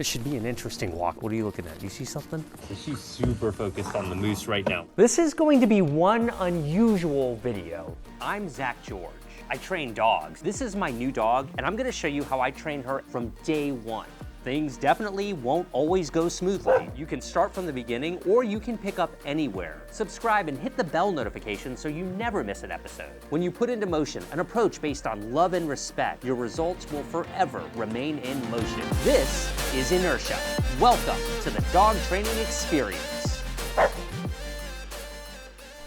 This should be an interesting walk. What are you looking at? Do you see something? She's super focused on the moose right now. This is going to be one unusual video. I'm Zach George. I train dogs. This is my new dog, and I'm gonna show you how I train her from day one. Things definitely won't always go smoothly. You can start from the beginning, or you can pick up anywhere. Subscribe and hit the bell notification so you never miss an episode. When you put into motion an approach based on love and respect, your results will forever remain in motion. This is Inertia. Welcome to the dog training experience.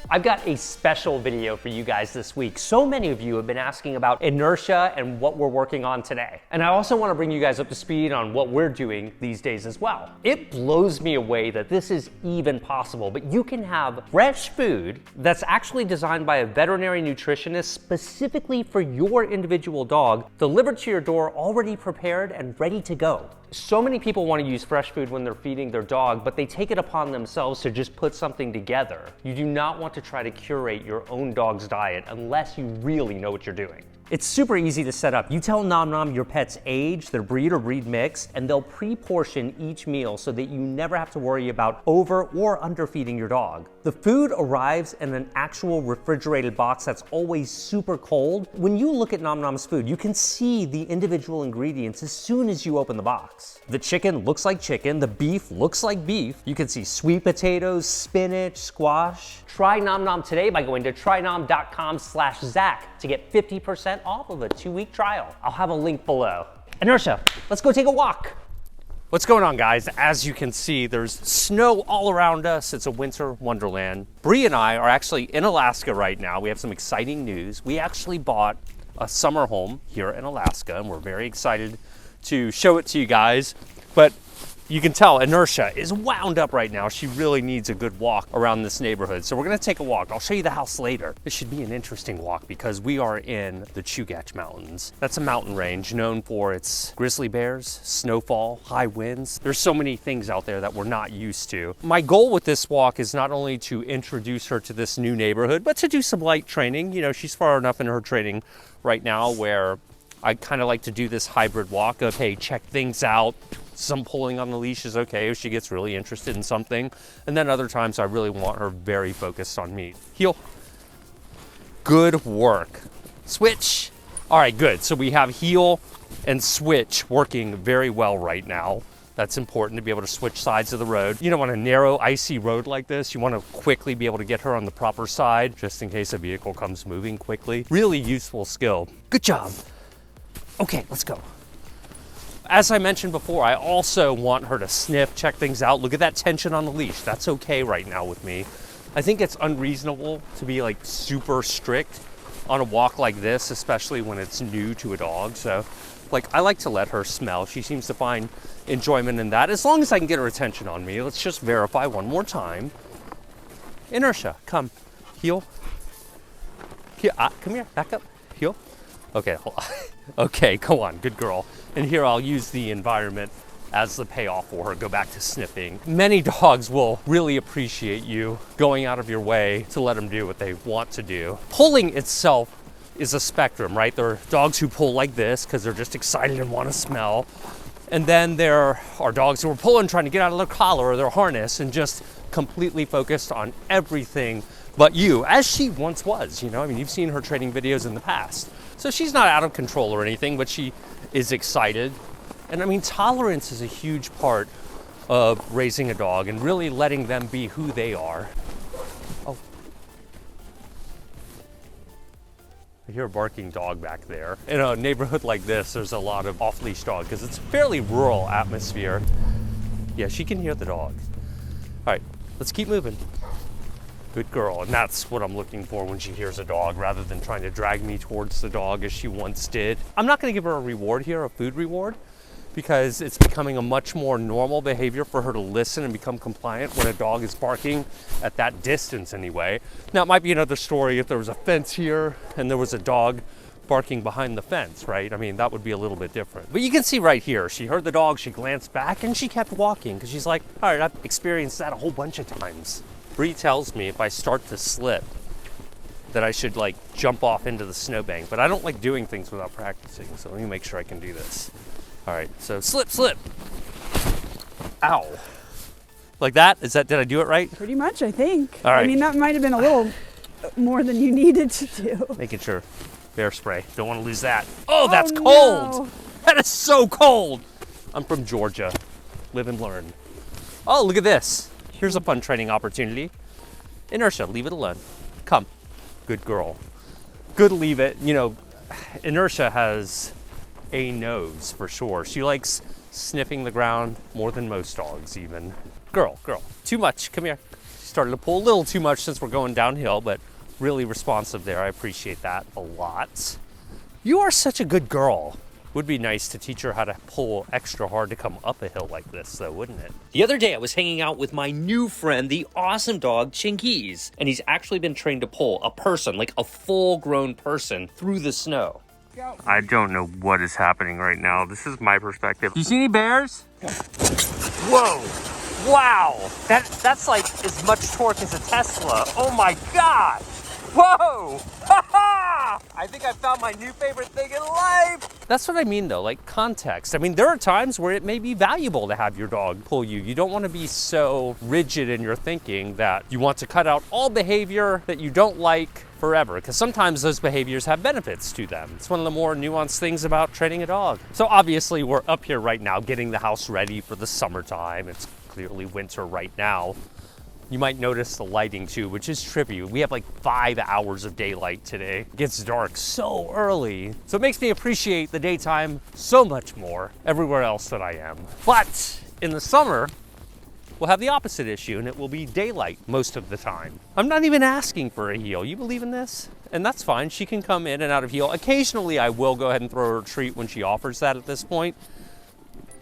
I've got a special video for you guys this week. So many of you have been asking about Inertia and what we're working on today. And I also want to bring you guys up to speed on what we're doing these days as well. It blows me away that this is even possible, but you can have fresh food that's actually designed by a veterinary nutritionist specifically for your individual dog, delivered to your door already prepared and ready to go. So many people want to use fresh food when they're feeding their dog, but they take it upon themselves to just put something together. You do not want to try to curate your own dog's diet unless you really know what you're doing. It's super easy to set up. You tell Nom Nom your pet's age, their breed or breed mix, and they'll pre-portion each meal so that you never have to worry about over or underfeeding your dog. The food arrives in an actual refrigerated box that's always super cold. When you look at Nom Nom's food, you can see the individual ingredients as soon as you open the box. The chicken looks like chicken, the beef looks like beef. You can see sweet potatoes, spinach, squash. Try Nom Nom today by going to trynom.com/Zach to get 50% off of a 2-week trial. I'll have a link below. Inertia, let's go take a walk. What's going on, guys? As you can see, there's snow all around us. It's a winter wonderland. Bree and I are actually in Alaska right now. We have some exciting news. We actually bought a summer home here in Alaska, and we're very excited to show it to you guys. But you can tell Inertia is wound up right now. She really needs a good walk around this neighborhood. So we're gonna take a walk. I'll show you the house later. This should be an interesting walk because we are in the Chugach Mountains. That's a mountain range known for its grizzly bears, snowfall, high winds. There's so many things out there that we're not used to. My goal with this walk is not only to introduce her to this new neighborhood, but to do some light training. You know, she's far enough in her training right now where I kind of like to do this hybrid walk of, hey, check things out. Some pulling on the leash is okay if she gets really interested in something. And then other times I really want her very focused on me. Heel. Good work. Switch. All right, good. So we have heel and switch working very well right now. That's important to be able to switch sides of the road. You don't want a narrow, icy road like this. You want to quickly be able to get her on the proper side just in case a vehicle comes moving quickly. Really useful skill. Good job. Okay, let's go. As I mentioned before, I also want her to sniff, check things out. Look at that tension on the leash. That's okay right now with me. I think it's unreasonable to be like super strict on a walk like this, especially when it's new to a dog. So like I like to let her smell. She seems to find enjoyment in that. As long as I can get her attention on me. Let's just verify one more time. Inertia, come, heel. Here, come here, back up, heel. Okay, okay, go on, good girl. And here I'll use the environment as the payoff for her, go back to sniffing. Many dogs will really appreciate you going out of your way to let them do what they want to do. Pulling itself is a spectrum, right? There are dogs who pull like this because they're just excited and want to smell. And then there are dogs who are pulling, trying to get out of their collar or their harness and just completely focused on everything but you, as she once was, you know? I mean, you've seen her training videos in the past. So she's not out of control or anything, but she is excited. And I mean, tolerance is a huge part of raising a dog and really letting them be who they are. Oh. I hear a barking dog back there. In a neighborhood like this, there's a lot of off-leash dogs because it's a fairly rural atmosphere. Yeah, she can hear the dog. All right, let's keep moving. Good girl, and that's what I'm looking for when she hears a dog, rather than trying to drag me towards the dog as she once did. I'm not gonna give her a reward here, a food reward, because it's becoming a much more normal behavior for her to listen and become compliant when a dog is barking at that distance anyway. Now, it might be another story if there was a fence here and there was a dog barking behind the fence, right? I mean, that would be a little bit different. But you can see right here, she heard the dog, she glanced back, and she kept walking because she's like, all right, I've experienced that a whole bunch of times. Bree tells me if I start to slip that I should like jump off into the snowbank, but I don't like doing things without practicing, so let me make sure I can do this. All right, so slip, slip. Ow. Like that? Did I do it right? Pretty much, I think. All right. I mean, that might have been a little more than you needed to do. Making sure. Bear spray. Don't want to lose that. Oh, that's cold. No. That is so cold. I'm from Georgia. Live and learn. Oh, look at this. Here's a fun training opportunity. Inertia, leave it alone. Come. Good girl. Good, leave it. You know, Inertia has a nose for sure. She likes sniffing the ground more than most dogs even. Girl. Too much. Come here. She started to pull a little too much since we're going downhill, but really responsive there. I appreciate that a lot. You are such a good girl. Would be nice to teach her how to pull extra hard to come up a hill like this, though, wouldn't it? The other day, I was hanging out with my new friend, the awesome dog, Chinkies, and he's actually been trained to pull a person, like a full-grown person, through the snow. I don't know what is happening right now. This is my perspective. Do you see any bears? Whoa! Wow! That's like as much torque as a Tesla. Oh my God! Whoa! I think I found my new favorite thing in life. That's what I mean though, like context. I mean, there are times where it may be valuable to have your dog pull you. You don't want to be so rigid in your thinking that you want to cut out all behavior that you don't like forever, because sometimes those behaviors have benefits to them. It's one of the more nuanced things about training a dog. So obviously we're up here right now getting the house ready for the summertime. It's clearly winter right now. You might notice the lighting too, which is trippy. We have like 5 hours of daylight today. It gets dark so early. So it makes me appreciate the daytime so much more everywhere else that I am. But in the summer, we'll have the opposite issue, and it will be daylight most of the time. I'm not even asking for a heel. You believe in this? And that's fine. She can come in and out of heel. Occasionally, I will go ahead and throw her a treat when she offers that at this point.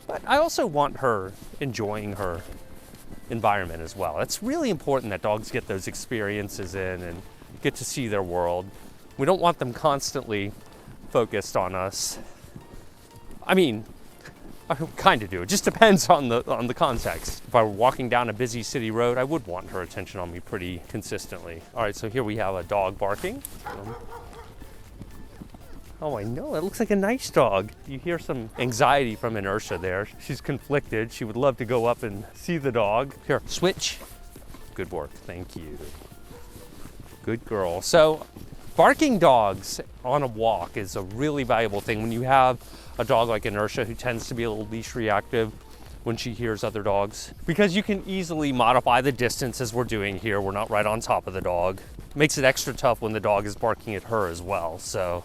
But I also want her enjoying her environment as well. It's really important that dogs get those experiences in and get to see their world. We don't want them constantly focused on us. I mean, I kind of do. It just depends on the context. If I were walking down a busy city road, I would want her attention on me pretty consistently. All right, so here we have a dog barking. Oh, I know, it looks like a nice dog. You hear some anxiety from Inertia there. She's conflicted. She would love to go up and see the dog. Here, switch. Good work, thank you. Good girl. So, barking dogs on a walk is a really valuable thing when you have a dog like Inertia who tends to be a little leash reactive when she hears other dogs. Because you can easily modify the distance as we're doing here. We're not right on top of the dog. Makes it extra tough when the dog is barking at her as well, so.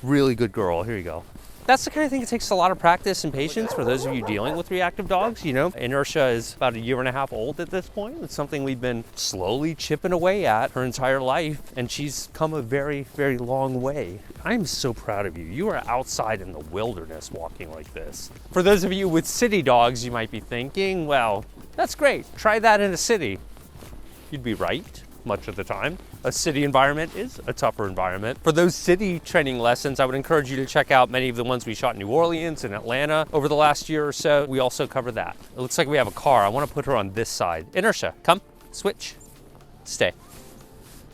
Really good girl, here you go. That's the kind of thing that takes a lot of practice and patience for those of you dealing with reactive dogs. You know, Inertia is about 1.5 years old at this point. It's something we've been slowly chipping away at her entire life, and she's come a very, very long way. I'm so proud of you. You are outside in the wilderness walking like this. For those of you with city dogs, you might be thinking, well, that's great. Try that in a city. You'd be right much of the time. A city environment is a tougher environment. For those city training lessons, I would encourage you to check out many of the ones we shot in New Orleans and Atlanta over the last year or so. We also cover that. It looks like we have a car. I want to put her on this side. Inertia, come, switch, stay.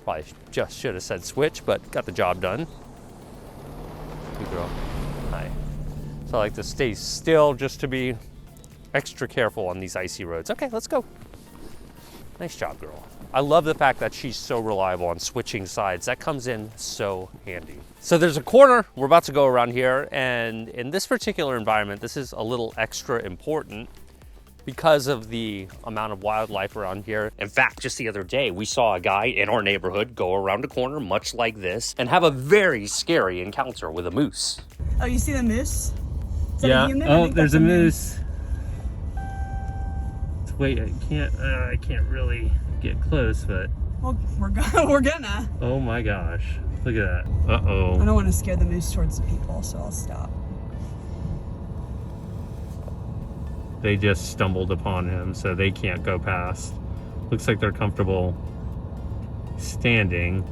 Probably just should have said switch, but got the job done. Good girl. Hi. So I like to stay still just to be extra careful on these icy roads. Okay, let's go. Nice job, girl. I love the fact that she's so reliable on switching sides. That comes in so handy. So there's a corner we're about to go around here, and in this particular environment, this is a little extra important because of the amount of wildlife around here. In fact, just the other day, we saw a guy in our neighborhood go around a corner much like this and have a very scary encounter with a moose. Oh, you see the moose? Is that Yeah. a human? Oh, there's a moose. Wait, I can't really get close, but. Well, we're gonna. Oh my gosh. Look at that. Uh-oh. I don't want to scare the moose towards the people, so I'll stop. They just stumbled upon him, so they can't go past. Looks like they're comfortable standing.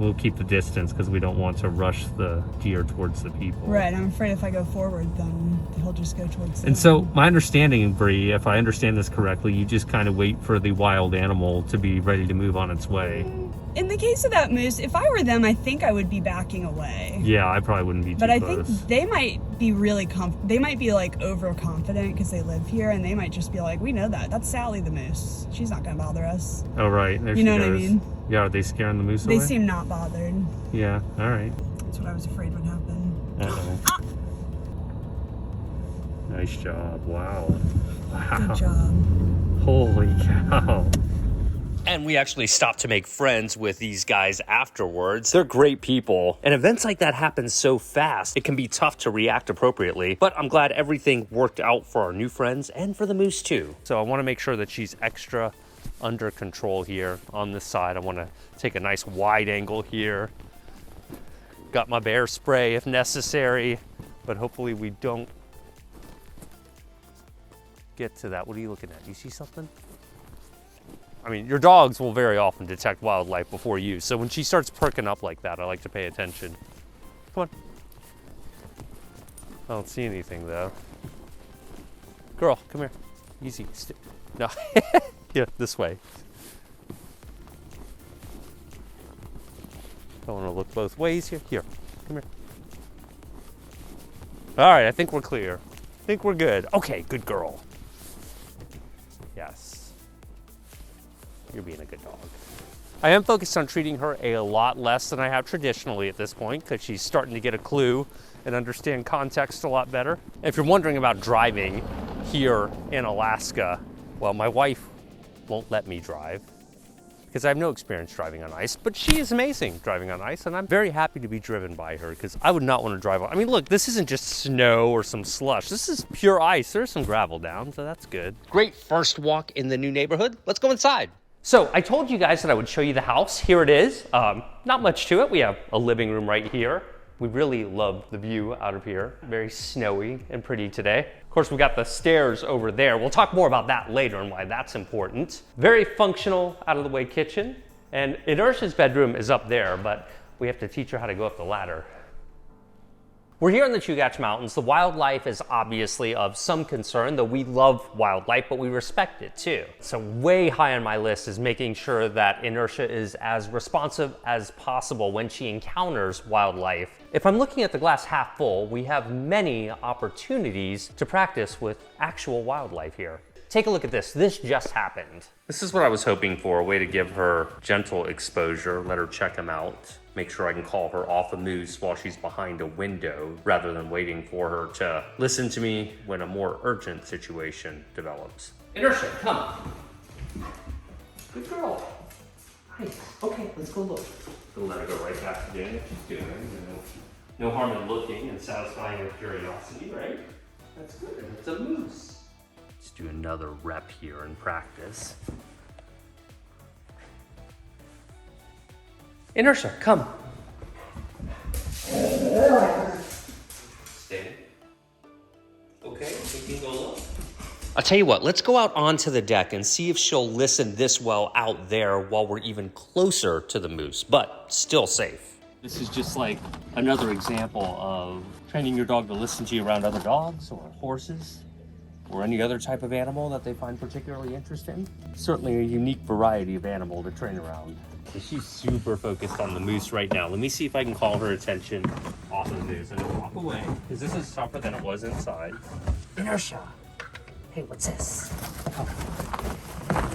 We'll keep the distance because we don't want to rush the deer towards the people. Right, I'm afraid if I go forward, then he'll just go towards And so my understanding, Bree, if I understand this correctly, you just kind of wait for the wild animal to be ready to move on its way. In the case of that moose, if I were them, I think I would be backing away. Yeah, I probably wouldn't be too But I close. think they might be really they might be like overconfident because they live here, and they might just be like, we know that's Sally the moose. She's not gonna bother us. Oh, right. There You she know what I goes. mean? Yeah, are they scaring the moose away? They seem not bothered. Yeah, all right. That's what I was afraid would happen. Uh-oh. Nice job. Wow. Wow. Good job. Holy cow. And we actually stopped to make friends with these guys afterwards. They're great people. And events like that happen so fast, it can be tough to react appropriately. But I'm glad everything worked out for our new friends and for the moose too. So I want to make sure that she's extra under control here on this side. I want to take a nice wide angle here. Got my bear spray if necessary, but hopefully we don't get to that. What are you looking at? You see something? I mean, your dogs will very often detect wildlife before you. So when she starts perking up like that, I like to pay attention. Come on. I don't see anything though. Girl, come here. Easy. No. Yeah, this way. Don't want to look both ways here. Here, come here. All right, I think we're clear. I think we're good. Okay, good girl. Yes. You're being a good dog. I am focused on treating her a lot less than I have traditionally at this point because she's starting to get a clue and understand context a lot better. If you're wondering about driving here in Alaska, well, my wife won't let me drive because I have no experience driving on ice, but she is amazing driving on ice, and I'm very happy to be driven by her because I would not want to drive on. I mean, look, this isn't just snow or some slush. This is pure ice. There's some gravel down, so that's good. Great first walk in the new neighborhood. Let's go inside. So I told you guys that I would show you the house. Here it is. Not much to it. We have a living room right here. We really love the view out of here. Very snowy and pretty today. Of course, we got the stairs over there. We'll talk more about that later and why that's important. Very functional, out of the way kitchen. And Inertia's bedroom is up there, but we have to teach her how to go up the ladder. We're here in the Chugach Mountains. The wildlife is obviously of some concern, though we love wildlife, but we respect it too. So way high on my list is making sure that Inertia is as responsive as possible when she encounters wildlife. If I'm looking at the glass half full, we have many opportunities to practice with actual wildlife here. Take a look at this. This just happened. This is what I was hoping for, a way to give her gentle exposure, let her check him out. Make sure I can call her off a moose while she's behind a window rather than waiting for her to listen to me when a more urgent situation develops. Inertia, come. Good girl. Nice. Okay, let's go look. We'll let her go right back to doing what she's doing. No harm in looking and satisfying her curiosity, right? That's good. It's a moose. Let's do another rep here in practice. Inertia, come. Stay. Okay, we can go look. I'll tell you what, let's go out onto the deck and see if she'll listen this well out there while we're even closer to the moose, but still safe. This is just like another example of training your dog to listen to you around other dogs or horses or any other type of animal that they find particularly interesting. Certainly a unique variety of animal to train around. She's super focused on the moose right now. Let me see if I can call her attention off of the moose and walk away, because this is tougher than it was inside. Inertia. Hey, what's this? Come.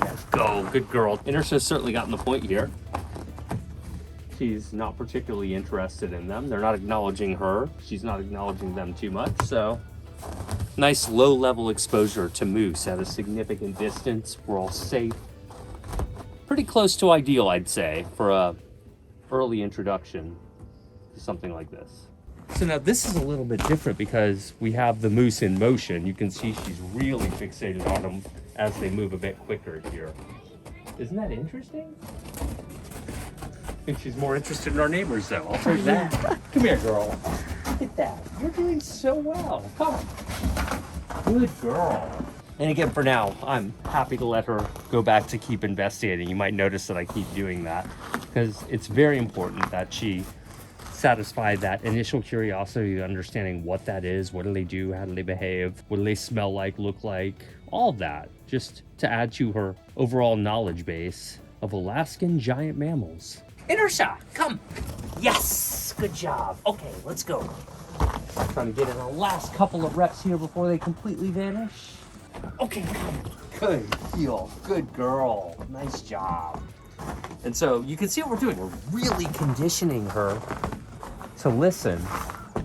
Let's go, good girl. Inertia's certainly gotten the point here. She's not particularly interested in them. They're not acknowledging her. She's not acknowledging them too much, so. Nice low-level exposure to moose at a significant distance. We're all safe. Pretty close to ideal, I'd say, for a early introduction to something like this. So now this is a little bit different because we have the moose in motion. You can see she's really fixated on them as they move a bit quicker here. Isn't that interesting? I think she's more interested in our neighbors, though. I'll take that. Come here, girl. Look at that. You're doing so well. Come on. Good girl. And again, for now, I'm happy to let her go back to keep investigating. You might notice that I keep doing that because it's very important that she satisfy that initial curiosity, understanding what that is, what do they do, how do they behave, what do they smell like, look like, all of that, just to add to her overall knowledge base of Alaskan giant mammals. Inertia, come. Yes, good job. Okay, let's go. Trying to get in the last couple of reps here before they completely vanish. Okay, come. Good heel, good girl. Nice job. And so you can see what we're doing. We're really conditioning her to listen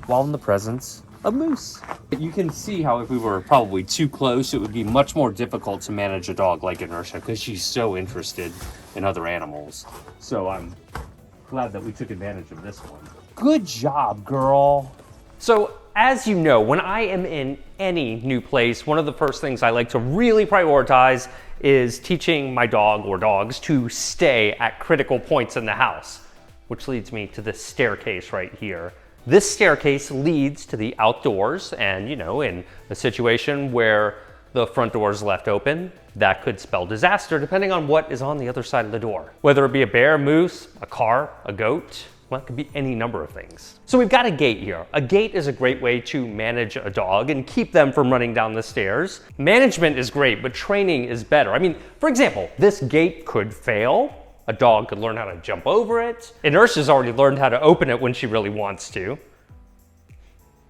while in the presence of moose. You can see how if we were probably too close, it would be much more difficult to manage a dog like Inertia because she's so interested in other animals. So I'm glad that we took advantage of this one. Good job, girl. So as you know, when I am in any new place, one of the first things I like to really prioritize is teaching my dog or dogs to stay at critical points in the house, which leads me to this staircase right here. This staircase leads to the outdoors, and you know, in a situation where the front door is left open, that could spell disaster depending on what is on the other side of the door. Whether it be a bear, moose, a car, a goat, well, it could be any number of things. So we've got a gate here. A gate is a great way to manage a dog and keep them from running down the stairs. Management is great, but training is better. I mean, for example, this gate could fail. A dog could learn how to jump over it. Inertia's already learned how to open it when she really wants to.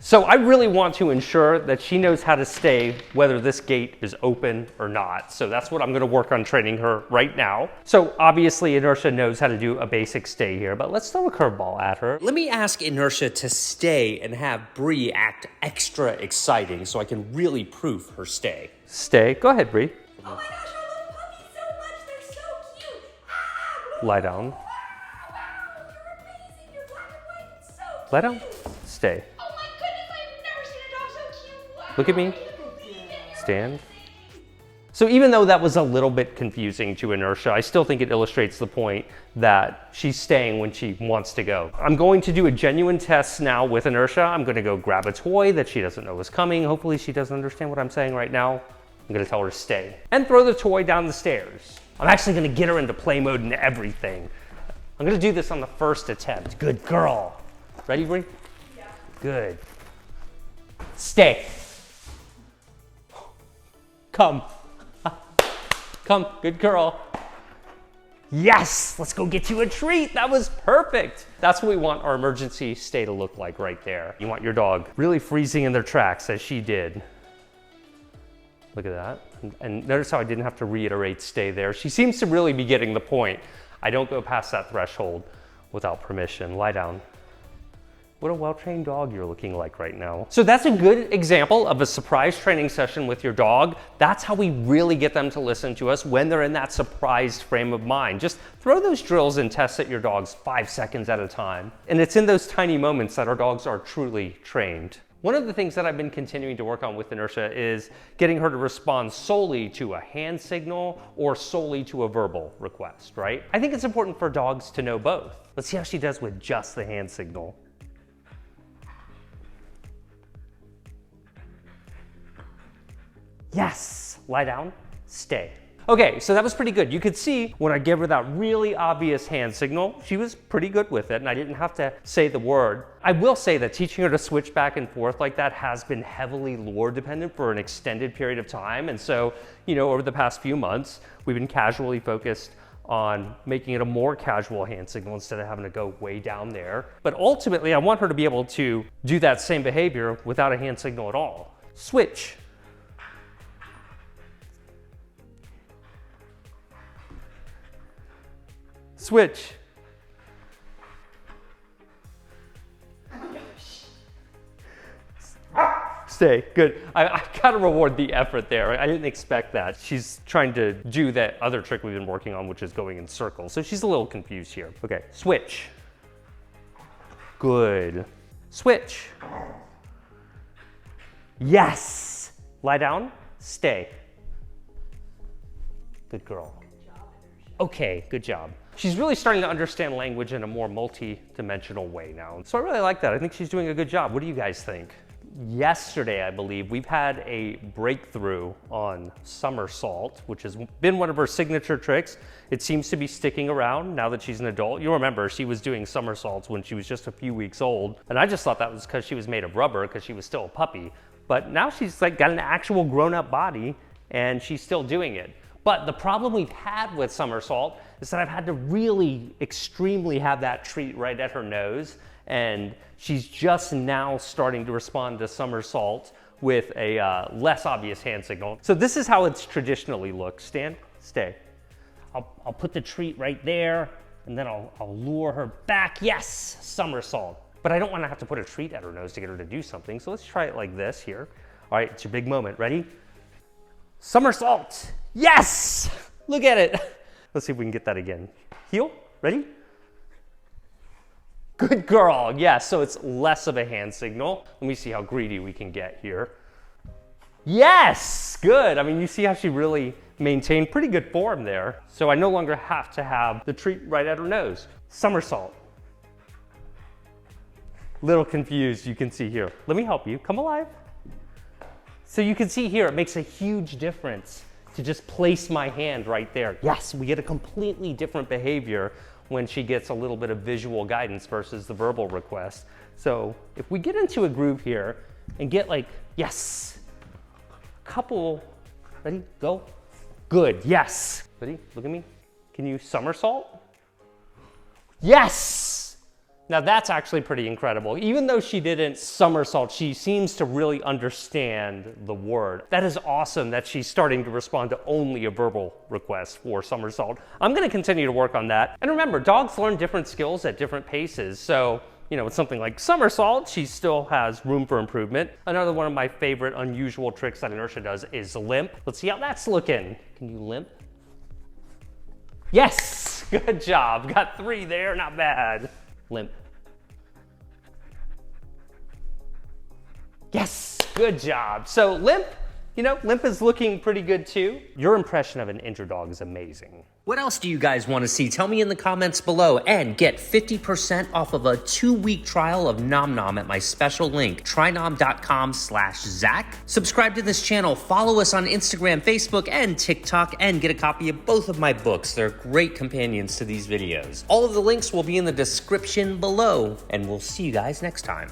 So I really want to ensure that she knows how to stay whether this gate is open or not. So that's what I'm gonna work on training her right now. So obviously Inertia knows how to do a basic stay here, but let's throw a curveball at her. Let me ask Inertia to stay and have Bree act extra exciting so I can really prove her stay. Stay, go ahead, Bree. Oh my gosh, I love puppies so much. They're so cute. Ah, Lie down. wow, you're amazing. You're black and white and so cute. Lie down, stay. Oh my goodness, I've never seen a dog so cute. Wow, Look at me. I can't believe it. You're Stand. amazing. So even though that was a little bit confusing to Inertia, I still think it illustrates the point that she's staying when she wants to go. I'm going to do a genuine test now with Inertia. I'm going to go grab a toy that she doesn't know is coming. Hopefully she doesn't understand what I'm saying right now. I'm going to tell her to stay and throw the toy down the stairs. I'm actually going to get her into play mode and everything. I'm going to do this on the first attempt. Good girl. Ready, Bree? Yeah. Good. Stay. Come. Come, good girl. Yes, let's go get you a treat. That was perfect. That's what we want our emergency stay to look like right there. You want your dog really freezing in their tracks as she did. Look at that. And notice how I didn't have to reiterate stay there. She seems to really be getting the point. I don't go past that threshold without permission. Lie down. What a well-trained dog you're looking like right now. So that's a good example of a surprise training session with your dog. That's how we really get them to listen to us when they're in that surprised frame of mind. Just throw those drills and tests at your dogs 5 seconds at a time. And it's in those tiny moments that our dogs are truly trained. One of the things that I've been continuing to work on with Inertia is getting her to respond solely to a hand signal or solely to a verbal request, right? I think it's important for dogs to know both. Let's see how she does with just the hand signal. Yes, lie down, stay. Okay, so that was pretty good. You could see when I gave her that really obvious hand signal, she was pretty good with it and I didn't have to say the word. I will say that teaching her to switch back and forth like that has been heavily lure dependent for an extended period of time. And so, you know, over the past few months, we've been casually focused on making it a more casual hand signal instead of having to go way down there. But ultimately, I want her to be able to do that same behavior without a hand signal at all. Switch. Switch. Stay, good. I gotta reward the effort there. I didn't expect that. She's trying to do that other trick we've been working on, which is going in circles. So she's a little confused here. Okay, switch. Good. Switch. Yes. Lie down, stay. Good girl. Okay, good job. She's really starting to understand language in a more multi-dimensional way now. So I really like that. I think she's doing a good job. What do you guys think? yesterday, I believe, we've had a breakthrough on somersault, which has been one of her signature tricks. It seems to be sticking around now that she's an adult. You remember, she was doing somersaults when she was just a few weeks old. And I just thought that was because she was made of rubber, because she was still a puppy. But now she's like got an actual grown-up body and she's still doing it. But the problem we've had with somersault is that I've had to really extremely have that treat right at her nose. And she's just now starting to respond to somersault with a less obvious hand signal. So this is how it's traditionally looked. Stand, stay. I'll put the treat right there, and then I'll lure her back. Yes, somersault. But I don't want to have to put a treat at her nose to get her to do something. So let's try it like this here. All right, it's your big moment. Ready? Somersault. Yes! Look at it. Let's see if we can get that again. Heel, ready? Good girl. Yeah, so it's less of a hand signal. Let me see how greedy we can get here. Yes, good. I mean, you see how she really maintained pretty good form there. So I no longer have to have the treat right at her nose. Somersault. Little confused, you can see here. Let me help you, come alive. So you can see here, it makes a huge difference to just place my hand right there. Yes, we get a completely different behavior when she gets a little bit of visual guidance versus the verbal request. So if we get into a groove here and get like, yes, couple, ready, go. Good, yes. Ready, look at me. Can you somersault? Yes! Now that's actually pretty incredible. Even though she didn't somersault, she seems to really understand the word. That is awesome that she's starting to respond to only a verbal request for somersault. I'm gonna continue to work on that. And remember, dogs learn different skills at different paces. So, you know, with something like somersault, she still has room for improvement. Another one of my favorite unusual tricks that Inertia does is limp. Let's see how that's looking. Can you limp? Yes, good job. Got 3 there, not bad. Limp. Yes, good job. So limp, you know, limp is looking pretty good too. Your impression of an injured dog is amazing. What else do you guys want to see? Tell me in the comments below and get 50% off of a 2-week trial of Nom Nom at my special link, trynom.com/Zach. Subscribe to this channel, follow us on Instagram, Facebook, and TikTok, and get a copy of both of my books. They're great companions to these videos. All of the links will be in the description below, and we'll see you guys next time.